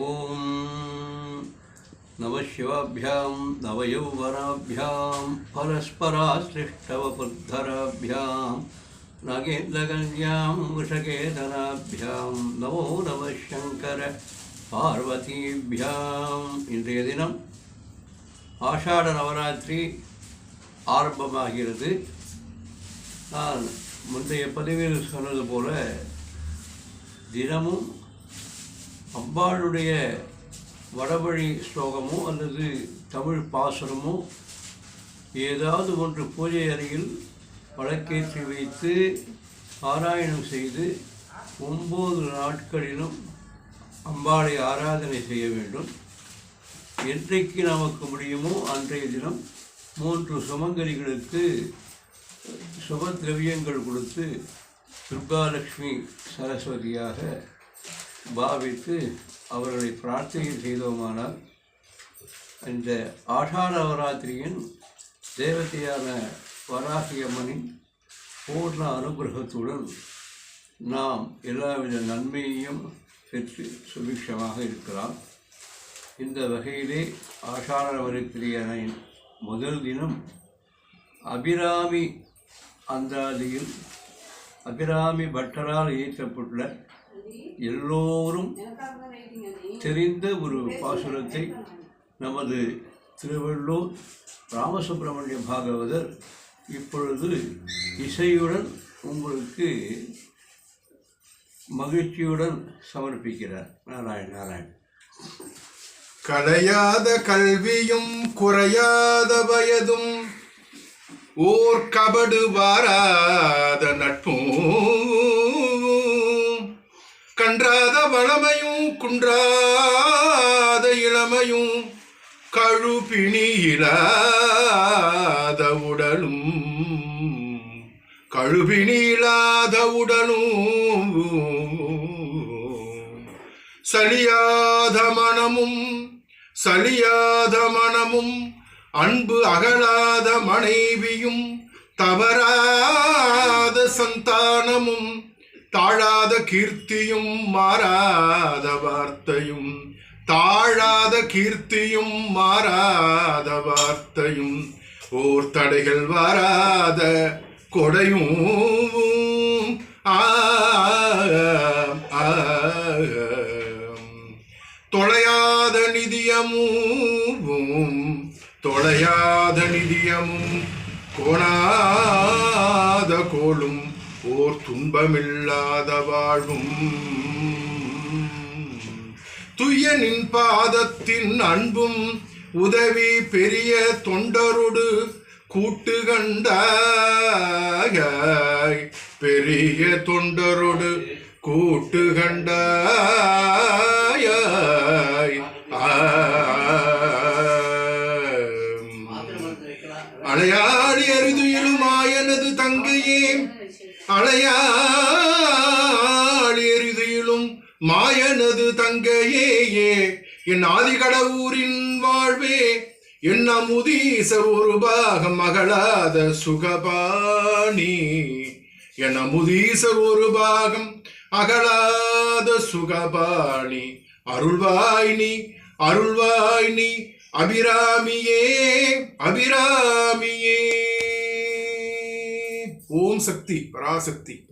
ஓம் நம சிவாபியாம் நவயௌவனாபியாம் பரஸ்பராஸ்லிஷ்டவபுத்தராபியாம் நாகேந்திரகல்யாம் விஷகேதனாபியாம் நமோ நம சங்கர பார்வதிபியாம். இன்றைய தினம் ஆஷாட நவராத்திரி ஆரம்பமாகிறது. நான் முந்தைய பதிவில் சொன்னது போல தினமும் அம்பாளுடைய வடவழி ஸ்லோகமோ அல்லது தமிழ் பாசுரமோ ஏதாவது ஒன்று பூஜை அறையில் வழக்கேற்றி வைத்து பாராயணம் செய்து 9 நாட்களிலும் அம்பாளை ஆராதனை செய்ய வேண்டும். என்றைக்கு நமக்கு முடியுமோ அன்றைய தினம் 3 சுமங்கலிகளுக்கு சுப திரவியங்கள் கொடுத்து துர்காலட்சுமி சரஸ்வதியாக பாவித்து அவர்களை பிரார்த்தனை செய்தோமானால் இந்த ஆஷாட நவராத்திரியின் தேவதையான வராகி அம்மனின் பூர்ண அனுகிரகத்துடன் நாம் எல்லாவித நன்மையையும் பெற்று சுபிக்ஷமாக இருக்கலாம். இந்த வகையிலே ஆஷாட நவராத்திரியின் முதல் தினம் அபிராமி அந்தாதியில் அபிராமி பட்டரால் இயற்றப்பட்டுள்ள எல்லோரும் தெரிந்த ஒரு பாசுரத்தை நமது திருவள்ளூர் ராமசுப்பிரமணிய பாகவதர் இப்பொழுது இசையுடன் உங்களுக்கு மகிழ்ச்சியுடன் சமர்ப்பிக்கிறார். நாராயண் நாராயண். கலையாத கல்வியும் குறையாத வயதும் ஓர் கபடு வாராத நட்பும் கன்றாத வளமையும் குன்றாத இளமையும் கழுபிணியிலாத உடலும் கழுபிணியிலாத உடலும் சலியாத மனமும் அன்பு அகலாத மனைவியும் தவறாத சந்தானமும் தாழாத கீர்த்தியும் மாறாத வார்த்தையும் தாழாத கீர்த்தியும் மாறாத வார்த்தையும் ஓர் தடைகள் வாராத கொடையும் தொலையாத நிதியமும் கோணாத கோளும் ஓர் துன்பமில்லாத வாழ்வும் துய்யனின் பாதத்தின் அன்பும் உதவி பெரிய தொண்டரோடு கூட்டு கண்டாய் பெரிய தொண்டரோடு கூட்டு கண்டாய் அலையாடி அரிதுயிலும் ஆயனது தங்கையே அலையாடி எரிதியிலும் மாயனது தங்கையே என் ஆதிகடவுரின் வாழ்வே என் அமுதீசர் ஒரு பாகம் மகளாத சுகபாணி என் அமுதீசர் ஒரு பாகம் அகலாத சுகபாணி அருள்வாய் நீ அபிராமியே. ஓம் சக்தி பராசக்தி.